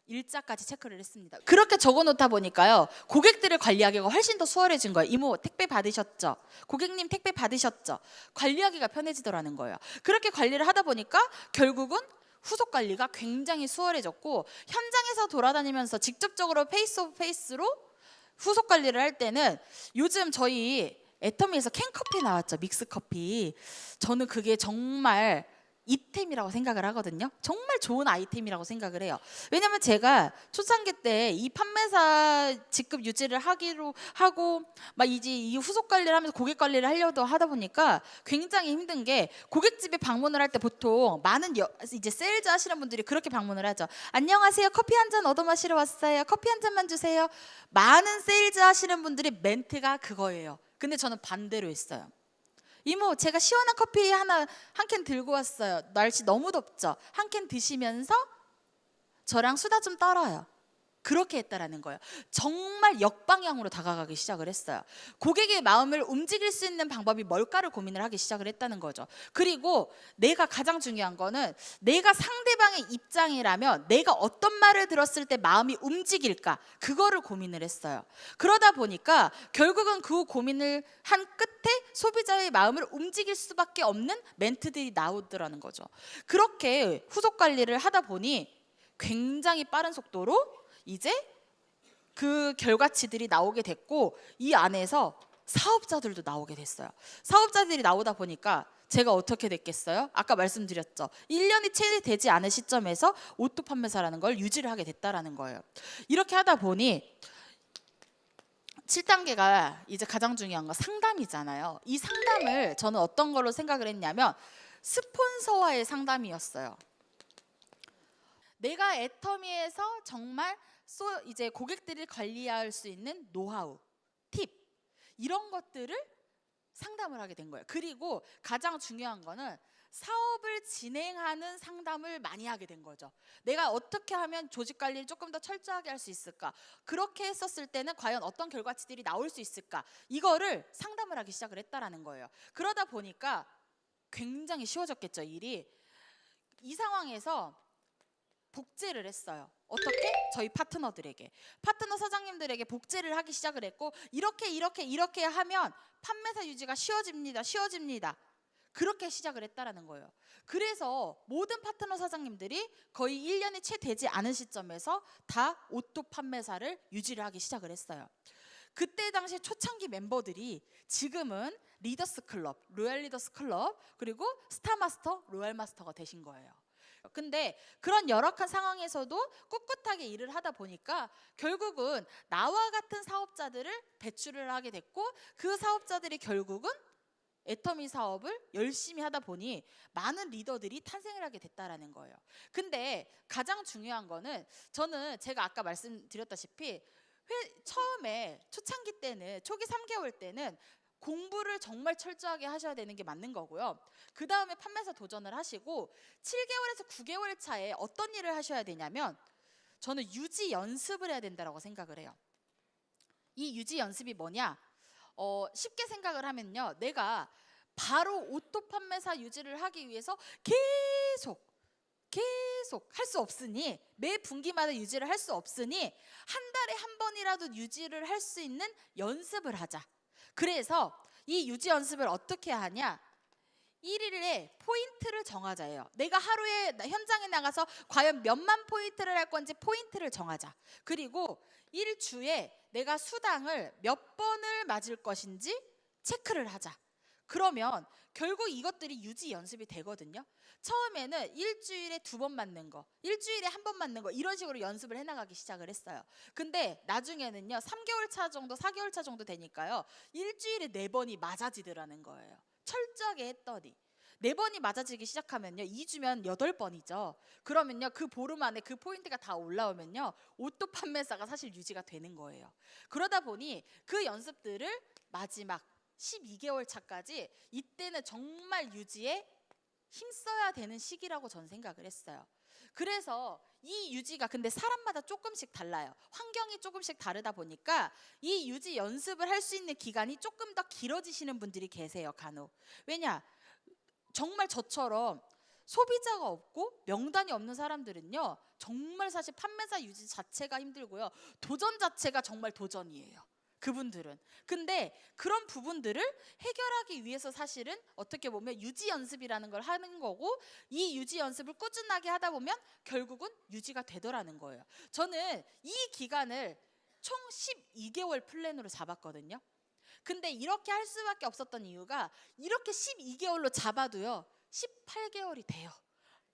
일자까지 체크를 했습니다. 그렇게 적어놓다 보니까요, 고객들을 관리하기가 훨씬 더 수월해진 거예요. 이모 택배 받으셨죠? 고객님 택배 받으셨죠? 관리하기가 편해지더라는 거예요. 그렇게 관리를 하다 보니까 결국은 후속 관리가 굉장히 수월해졌고, 현장에서 돌아다니면서 직접적으로 페이스 오브 페이스로 후속 관리를 할 때는, 요즘 저희 애터미에서 캔커피 나왔죠. 믹스커피. 저는 그게 정말 이템이라고 생각을 하거든요. 정말 좋은 아이템이라고 생각을 해요. 왜냐면 제가 초창기 때 이 판매사 직급 유지를 하기로 하고 막 이제 이 후속 관리를 하면서 고객 관리를 하려고 하다 보니까 굉장히 힘든 게, 고객집에 방문을 할 때 보통 많은 이제 세일즈 하시는 분들이 그렇게 방문을 하죠. 안녕하세요, 커피 한 잔 얻어 마시러 왔어요. 커피 한 잔만 주세요. 많은 세일즈 하시는 분들이 멘트가 그거예요. 근데 저는 반대로 했어요. 이모, 제가 시원한 커피 한 캔 들고 왔어요. 날씨 너무 덥죠? 한 캔 드시면서 저랑 수다 좀 떨어요. 그렇게 했다라는 거예요. 정말 역방향으로 다가가기 시작을 했어요. 고객의 마음을 움직일 수 있는 방법이 뭘까를 고민을 하기 시작을 했다는 거죠. 그리고 내가 가장 중요한 거는, 내가 상대방의 입장이라면 내가 어떤 말을 들었을 때 마음이 움직일까, 그거를 고민을 했어요. 그러다 보니까 결국은 그 고민을 한 끝에 소비자의 마음을 움직일 수밖에 없는 멘트들이 나오더라는 거죠. 그렇게 후속 관리를 하다 보니 굉장히 빠른 속도로 이제 그 결과치들이 나오게 됐고, 이 안에서 사업자들도 나오게 됐어요. 사업자들이 나오다 보니까 제가 어떻게 됐겠어요? 아까 말씀드렸죠. 1년이 채 되지 않은 시점에서 오토 판매사라는 걸 유지를 하게 됐다라는 거예요. 이렇게 하다 보니 7단계가 이제 가장 중요한 거 상담이잖아요. 이 상담을 저는 어떤 걸로 생각을 했냐면 스폰서와의 상담이었어요. 내가 애터미에서 정말 이제 고객들을 관리할 수 있는 노하우, 팁, 이런 것들을 상담을 하게 된 거예요. 그리고 가장 중요한 거는 사업을 진행하는 상담을 많이 하게 된 거죠. 내가 어떻게 하면 조직 관리를 조금 더 철저하게 할 수 있을까? 그렇게 했었을 때는 과연 어떤 결과치들이 나올 수 있을까? 이거를 상담을 하기 시작을 했다라는 거예요. 그러다 보니까 굉장히 쉬워졌겠죠, 일이. 이 상황에서 복제를 했어요. 어떻게? 저희 파트너들에게, 파트너 사장님들에게 복제를 하기 시작을 했고, 이렇게 하면 판매사 유지가 쉬워집니다. 그렇게 시작을 했다라는 거예요. 그래서 모든 파트너 사장님들이 거의 1년이 채 되지 않은 시점에서 다 오토 판매사를 유지를 하기 시작을 했어요. 그때 당시 초창기 멤버들이 지금은 리더스 클럽, 로얄 리더스 클럽, 그리고 스타마스터, 로얄 마스터가 되신 거예요. 근데 그런 열악한 상황에서도 꿋꿋하게 일을 하다 보니까 결국은 나와 같은 사업자들을 배출을 하게 됐고, 그 사업자들이 결국은 애터미 사업을 열심히 하다 보니 많은 리더들이 탄생을 하게 됐다라는 거예요. 근데 가장 중요한 거는 저는 제가 아까 말씀드렸다시피 처음에 초창기 때는 초기 3개월 때는 공부를 정말 철저하게 하셔야 되는 게 맞는 거고요. 그 다음에 판매사 도전을 하시고 7개월에서 9개월 차에 어떤 일을 하셔야 되냐면 저는 유지 연습을 해야 된다고 생각을 해요. 이 유지 연습이 뭐냐? 쉽게 생각을 하면요, 내가 바로 오토 판매사 유지를 하기 위해서 계속 할 수 없으니, 매 분기마다 유지를 할 수 없으니 한 달에 한 번이라도 유지를 할 수 있는 연습을 하자. 그래서 이 유지 연습을 어떻게 하냐? 1일에 포인트를 정하자예요. 내가 하루에 현장에 나가서 과연 몇만 포인트를 할 건지 포인트를 정하자. 그리고 1주에 내가 수당을 몇 번을 맞을 것인지 체크를 하자. 그러면 결국 이것들이 유지 연습이 되거든요. 처음에는 일주일에 2번 맞는 거, 일주일에 1번 맞는 거, 이런 식으로 연습을 해나가기 시작을 했어요. 근데 나중에는요, 3개월 차 정도, 4개월 차 정도 되니까요, 일주일에 4번이 맞아지더라는 거예요. 철저하게 했더니 4번이 맞아지기 시작하면요, 2주면 8번이죠. 그러면요, 그 보름 안에 그 포인트가 다 올라오면요, 오토 판매사가 사실 유지가 되는 거예요. 그러다 보니 그 연습들을 마지막 12개월 차까지, 이때는 정말 유지에 힘써야 되는 시기라고 전 생각을 했어요. 그래서 이 유지가 근데 사람마다 조금씩 달라요. 환경이 조금씩 다르다 보니까 이 유지 연습을 할 수 있는 기간이 조금 더 길어지시는 분들이 계세요, 간혹. 왜냐? 정말 저처럼 소비자가 없고 명단이 없는 사람들은요, 정말 사실 판매사 유지 자체가 힘들고요, 도전 자체가 정말 도전이에요, 그분들은. 근데 그런 부분들을 해결하기 위해서 사실은 어떻게 보면 유지 연습이라는 걸 하는 거고, 이 유지 연습을 꾸준하게 하다 보면 결국은 유지가 되더라는 거예요. 저는 이 기간을 총 12개월 플랜으로 잡았거든요. 근데 이렇게 할 수밖에 없었던 이유가, 이렇게 12개월로 잡아도요, 18개월이 돼요.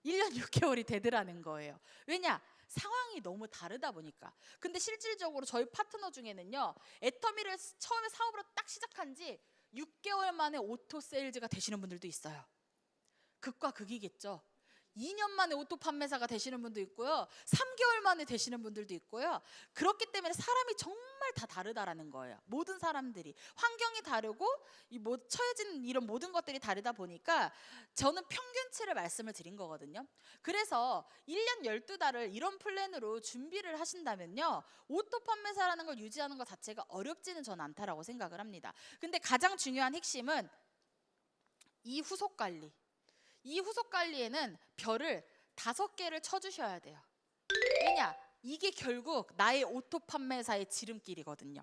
1년 6개월이 되더라는 거예요. 왜냐? 상황이 너무 다르다 보니까. 근데 실질적으로 저희 파트너 중에는요, 애터미를 처음에 사업으로 딱 시작한 지 6개월 만에 오토 세일즈가 되시는 분들도 있어요. 극과 극이겠죠. 2년 만에 오토 판매사가 되시는 분도 있고요, 3개월 만에 되시는 분들도 있고요. 그렇기 때문에 사람이 정말 다 다르다라는 거예요. 모든 사람들이 환경이 다르고 처해진 이런 모든 것들이 다르다 보니까 저는 평균치를 말씀을 드린 거거든요. 그래서 1년 12달을 이런 플랜으로 준비를 하신다면요, 오토 판매사라는 걸 유지하는 것 자체가 어렵지는 저는 않다라고 생각을 합니다. 근데 가장 중요한 핵심은 이 후속 관리. 이 후속 관리에는 별을 5개를 쳐주셔야 돼요. 왜냐? 이게 결국 나의 오토 판매사의 지름길이거든요.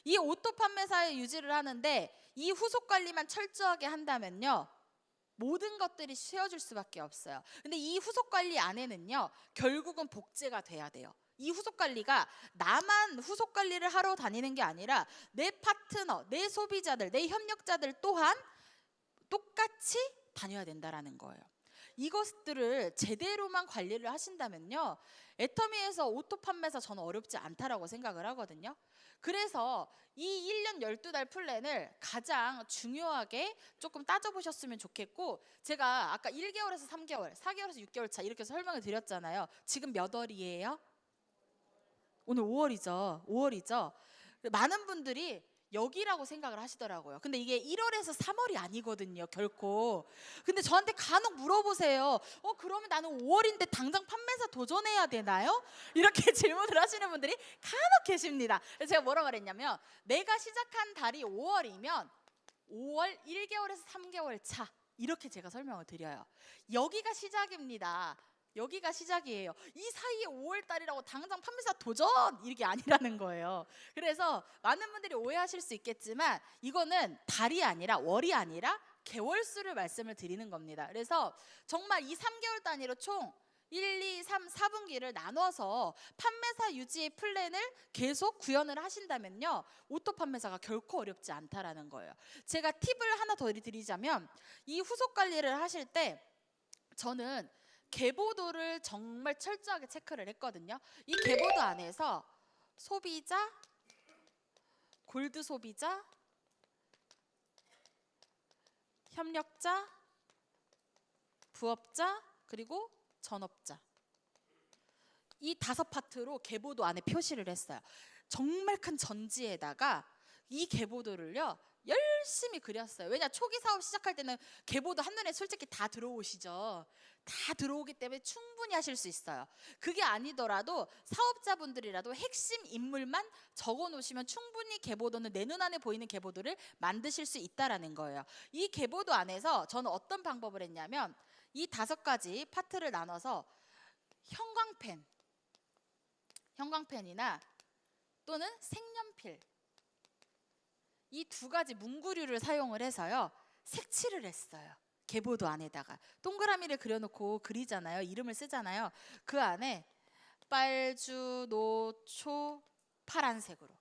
이 오토 판매사의 유지를 하는데 이 후속 관리만 철저하게 한다면요, 모든 것들이 쉬워질 수밖에 없어요. 근데 이 후속 관리 안에는요, 결국은 복제가 돼야 돼요. 이 후속 관리가 나만 후속 관리를 하러 다니는 게 아니라 내 파트너, 내 소비자들, 내 협력자들 또한 똑같이 다녀야 된다라는 거예요. 이것들을 제대로만 관리를 하신다면요, 애터미에서 오토 판매사 저는 어렵지 않다라고 생각을 하거든요. 그래서 이 1년 12달 플랜을 가장 중요하게 조금 따져보셨으면 좋겠고, 제가 아까 1개월에서 3개월, 4개월에서 6개월 차 이렇게 설명을 드렸잖아요. 지금 몇 월이에요? 오늘 5월이죠. 많은 분들이 여기라고 생각을 하시더라고요. 근데 이게 1월에서 3월이 아니거든요, 결코. 근데 저한테 간혹 물어보세요. 그러면 나는 5월인데 당장 판매사 도전해야 되나요? 이렇게 질문을 하시는 분들이 간혹 계십니다. 그래서 제가 뭐라 그랬냐면, 내가 시작한 달이 5월이면 5월 1개월에서 3개월 차, 이렇게 제가 설명을 드려요. 여기가 시작입니다. 여기가 시작이에요. 이 사이에 5월 달이라고 당장 판매사 도전, 이게 아니라는 거예요. 그래서 많은 분들이 오해하실 수 있겠지만 이거는 달이 아니라 월이 아니라 개월수를 말씀을 드리는 겁니다. 그래서 정말 이 3개월 단위로 총 1, 2, 3, 4분기를 나눠서 판매사 유지의 플랜을 계속 구현을 하신다면요, 오토 판매사가 결코 어렵지 않다라는 거예요. 제가 팁을 하나 더 드리자면, 이 후속 관리를 하실 때 저는 계보도를 정말 철저하게 체크를 했거든요. 이 계보도 안에서 소비자, 골드 소비자, 협력자, 부업자, 그리고 전업자. 이 5파트로 계보도 안에 표시를 했어요. 정말 큰 전지에다가 이 계보도를요 열심히 그렸어요. 왜냐, 초기 사업 시작할 때는 계보도 한눈에 솔직히 다 들어오시죠. 다 들어오기 때문에 충분히 하실 수 있어요. 그게 아니더라도 사업자분들이라도 핵심 인물만 적어 놓으시면 충분히 계보도는 내 눈 안에 보이는 계보도를 만드실 수 있다라는 거예요. 이 계보도 안에서 저는 어떤 방법을 했냐면 이 5가지 파트를 나눠서 형광펜이나 또는 색연필, 이 2가지 문구류를 사용을 해서요 색칠을 했어요. 계보도 안에다가 동그라미를 그려놓고 그리잖아요. 이름을 쓰잖아요. 그 안에 빨주, 노초, 파란색으로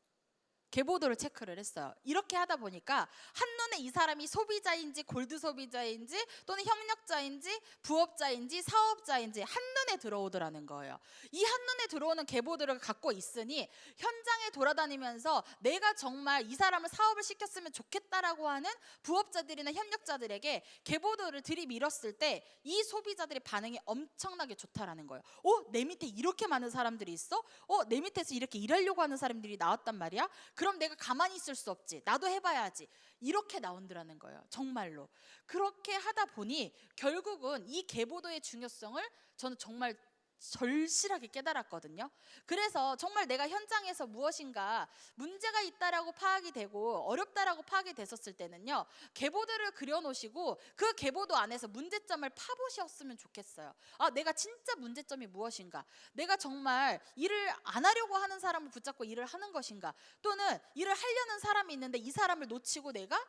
계보도를 체크를 했어요. 이렇게 하다 보니까 한눈에 이 사람이 소비자인지 골드 소비자인지 또는 협력자인지 부업자인지 사업자인지 한눈에 들어오더라는 거예요. 이 한눈에 들어오는 계보도를 갖고 있으니 현장에 돌아다니면서 내가 정말 이 사람을 사업을 시켰으면 좋겠다라고 하는 부업자들이나 협력자들에게 계보도를 들이밀었을 때 이 소비자들의 반응이 엄청나게 좋다라는 거예요. 내 밑에 이렇게 많은 사람들이 있어? 내 밑에서 이렇게 일하려고 하는 사람들이 나왔단 말이야? 그럼 내가 가만히 있을 수 없지. 나도 해봐야지. 이렇게 나온다는 거예요. 정말로. 그렇게 하다 보니 결국은 이 계보도의 중요성을 저는 정말 절실하게 깨달았거든요. 그래서 정말 내가 현장에서 무엇인가 문제가 있다라고 파악이 되고 어렵다라고 파악이 됐었을 때는요 계보도를 그려놓으시고 그 계보도 안에서 문제점을 파보셨으면 좋겠어요. 내가 진짜 문제점이 무엇인가, 내가 정말 일을 안 하려고 하는 사람을 붙잡고 일을 하는 것인가, 또는 일을 하려는 사람이 있는데 이 사람을 놓치고 내가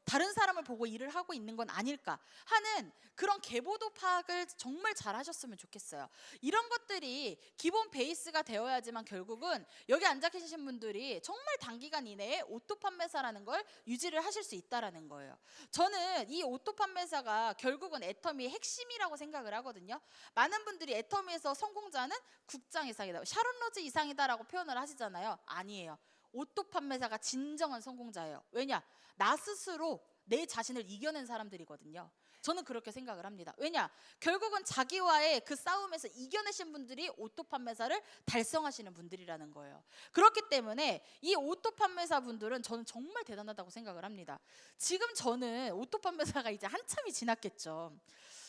다른 사람을 보고 일을 하고 있는 건 아닐까 하는 그런 계보도 파악을 정말 잘 하셨으면 좋겠어요. 이런 것들이 기본 베이스가 되어야지만 결국은 여기 앉아 계신 분들이 정말 단기간 이내에 오토 판매사라는 걸 유지를 하실 수 있다라는 거예요. 저는 이 오토 판매사가 결국은 애터미의 핵심이라고 생각을 하거든요. 많은 분들이 애터미에서 성공자는 국장 이상이다, 샤론 로즈 이상이다라고 표현을 하시잖아요. 아니에요. 오토 판매사가 진정한 성공자예요. 왜냐? 나 스스로 내 자신을 이겨낸 사람들이거든요. 저는 그렇게 생각을 합니다. 왜냐? 결국은 자기와의 그 싸움에서 이겨내신 분들이 오토 판매사를 달성하시는 분들이라는 거예요. 그렇기 때문에 이 오토 판매사 분들은 저는 정말 대단하다고 생각을 합니다. 지금 저는 오토 판매사가 이제 한참이 지났겠죠.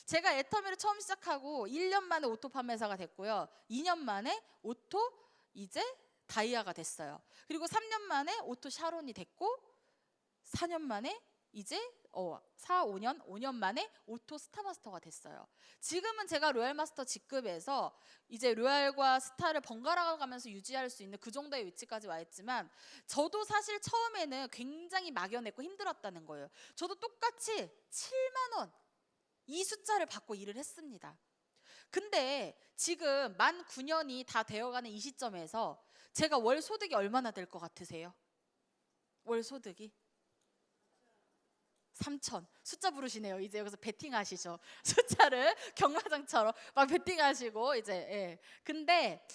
제가 애터미를 처음 시작하고 1년 만에 오토 판매사가 됐고요. 2년 만에 오토 이제 다이아가 됐어요. 그리고 3년 만에 오토 샤론이 됐고 4년 만에 이제 5년 만에 오토 스타마스터가 됐어요. 지금은 제가 로얄마스터 직급에서 이제 로얄과 스타를 번갈아 가면서 유지할 수 있는 그 정도의 위치까지 와 있지만 저도 사실 처음에는 굉장히 막연했고 힘들었다는 거예요. 저도 똑같이 7만 원 이 숫자를 받고 일을 했습니다. 근데 지금 만 9년이 다 되어가는 이 시점에서 제가 월 소득이 얼마나 될 것 같으세요? 월 소득이? 3천. 숫자 부르시네요. 이제 여기서 베팅하시죠. 숫자를 경마장처럼 막 베팅하시고 이제. 예. 근데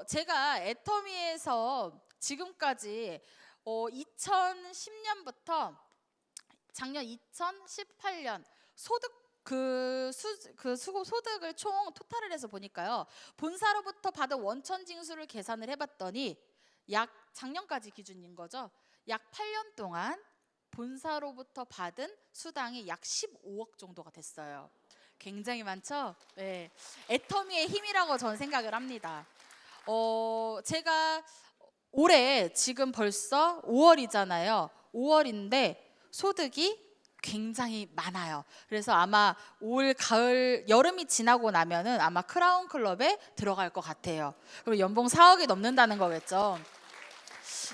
제가 애터미에서 지금까지 2010년부터 작년 2018년 소득을 총 토탈을 해서 보니까요, 본사로부터 받은 원천 징수를 계산을 해봤더니 약 작년까지 기준인 거죠. 약 8년 동안 본사로부터 받은 수당이 약 15억 정도가 됐어요. 굉장히 많죠? 네. 애터미의 힘이라고 저는 생각을 합니다. 제가 올해 지금 벌써 5월이잖아요. 5월인데 소득이 굉장히 많아요. 그래서 아마 올 가을 여름이 지나고 나면은 아마 크라운 클럽에 들어갈 것 같아요. 그리고 연봉 4억이 넘는다는 거겠죠.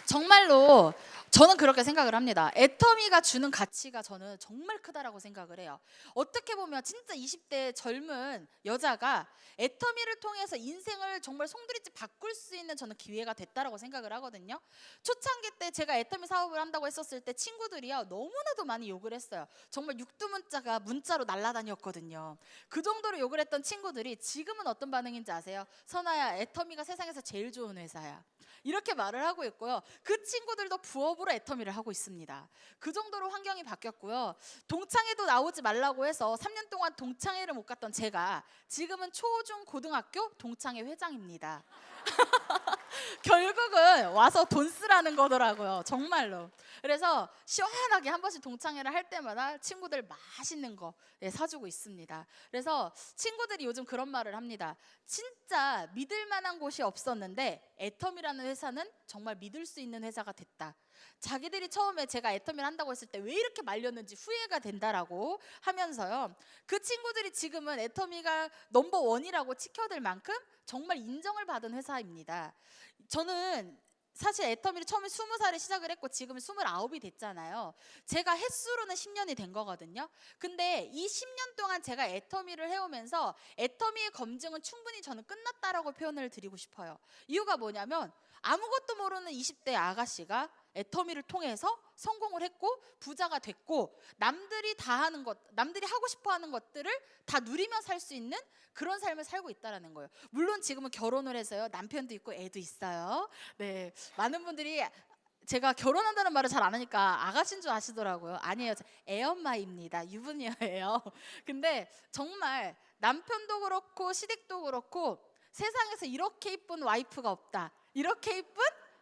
정말로 저는 그렇게 생각을 합니다. 애터미가 주는 가치가 저는 정말 크다라고 생각을 해요. 어떻게 보면 진짜 20대 젊은 여자가 애터미를 통해서 인생을 정말 송두리째 바꿀 수 있는 저는 기회가 됐다라고 생각을 하거든요. 초창기 때 제가 애터미 사업을 한다고 했었을 때 친구들이요 너무나도 많이 욕을 했어요. 정말 육두문자가 문자로 날아다녔거든요. 그 정도로 욕을 했던 친구들이 지금은 어떤 반응인지 아세요? 선아야, 애터미가 세상에서 제일 좋은 회사야. 이렇게 말을 하고 있고요. 그 친구들도 부업으로 업무로 애터미를 하고 있습니다. 그 정도로 환경이 바뀌었고요. 동창회도 나오지 말라고 해서 3년 동안 동창회를 못 갔던 제가 지금은 초중 고등학교 동창회 회장입니다. 결국은 와서 돈 쓰라는 거더라고요. 정말로. 그래서 시원하게 한 번씩 동창회를 할 때마다 친구들 맛있는 거 사주고 있습니다. 그래서 친구들이 요즘 그런 말을 합니다. 진짜 믿을 만한 곳이 없었는데 애터미라는 회사는 정말 믿을 수 있는 회사가 됐다. 자기들이 처음에 제가 애터미를 한다고 했을 때 왜 이렇게 말렸는지 후회가 된다라고 하면서요. 그 친구들이 지금은 애터미가 넘버원이라고 치켜들 만큼 정말 인정을 받은 회사입니다. 저는 사실 애터미를 처음에 20살에 시작을 했고 지금은 29이 됐잖아요. 제가 횟수로는 10년이 된 거거든요. 근데 이 10년 동안 제가 애터미를 해오면서 애터미의 검증은 충분히 저는 끝났다라고 표현을 드리고 싶어요. 이유가 뭐냐면 아무것도 모르는 20대 아가씨가 애터미를 통해서 성공을 했고 부자가 됐고 남들이 다 하는 것, 남들이 하고 싶어 하는 것들을 다 누리며 살 수 있는 그런 삶을 살고 있다라는 거예요. 물론 지금은 결혼을 해서요. 남편도 있고 애도 있어요. 네. 많은 분들이 제가 결혼한다는 말을 잘 안 하니까 아가씨인 줄 아시더라고요. 아니에요. 애엄마입니다. 유부녀예요. 근데 정말 남편도 그렇고 시댁도 그렇고 세상에서 이렇게 이쁜 와이프가 없다. 이렇게 이쁜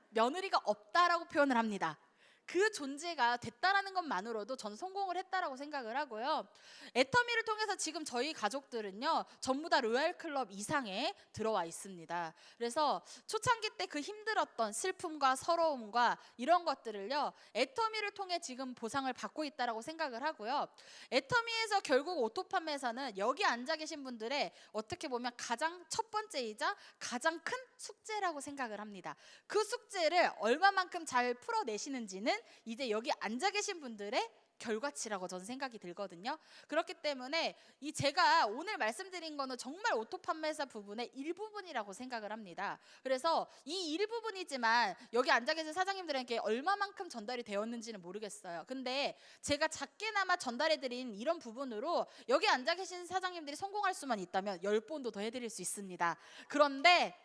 며느리가 없다라고 표현을 합니다. 그 존재가 됐다라는 것만으로도 전 성공을 했다라고 생각을 하고요. 애터미를 통해서 지금 저희 가족들은요 전부 다 로얄클럽 이상에 들어와 있습니다. 그래서 초창기 때 그 힘들었던 슬픔과 서러움과 이런 것들을요 애터미를 통해 지금 보상을 받고 있다라고 생각을 하고요. 애터미에서 결국 오토 판매사는 여기 앉아 계신 분들의 어떻게 보면 가장 첫 번째이자 가장 큰 숙제라고 생각을 합니다. 그 숙제를 얼마만큼 잘 풀어내시는지는 이제 여기 앉아 계신 분들의 결과치라고 저는 생각이 들거든요. 그렇기 때문에 이 제가 오늘 말씀드린 거는 정말 오토 판매사 부분의 일부분이라고 생각을 합니다. 그래서 이 일부분이지만 여기 앉아 계신 사장님들에게 얼마만큼 전달이 되었는지는 모르겠어요. 근데 제가 작게나마 전달해드린 이런 부분으로 여기 앉아 계신 사장님들이 성공할 수만 있다면 10번도 더 해드릴 수 있습니다. 그런데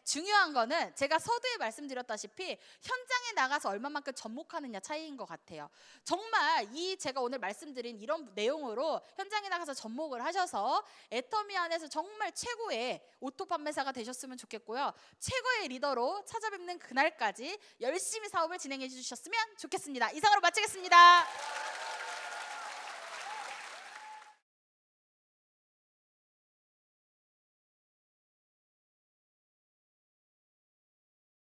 중요한 거는 제가 서두에 말씀드렸다시피 현장에 나가서 얼마만큼 접목하느냐 차이인 것 같아요. 정말 이 제가 오늘 말씀드린 이런 내용으로 현장에 나가서 접목을 하셔서 애터미 안에서 정말 최고의 오토 판매사가 되셨으면 좋겠고요. 최고의 리더로 찾아뵙는 그날까지 열심히 사업을 진행해 주셨으면 좋겠습니다. 이상으로 마치겠습니다.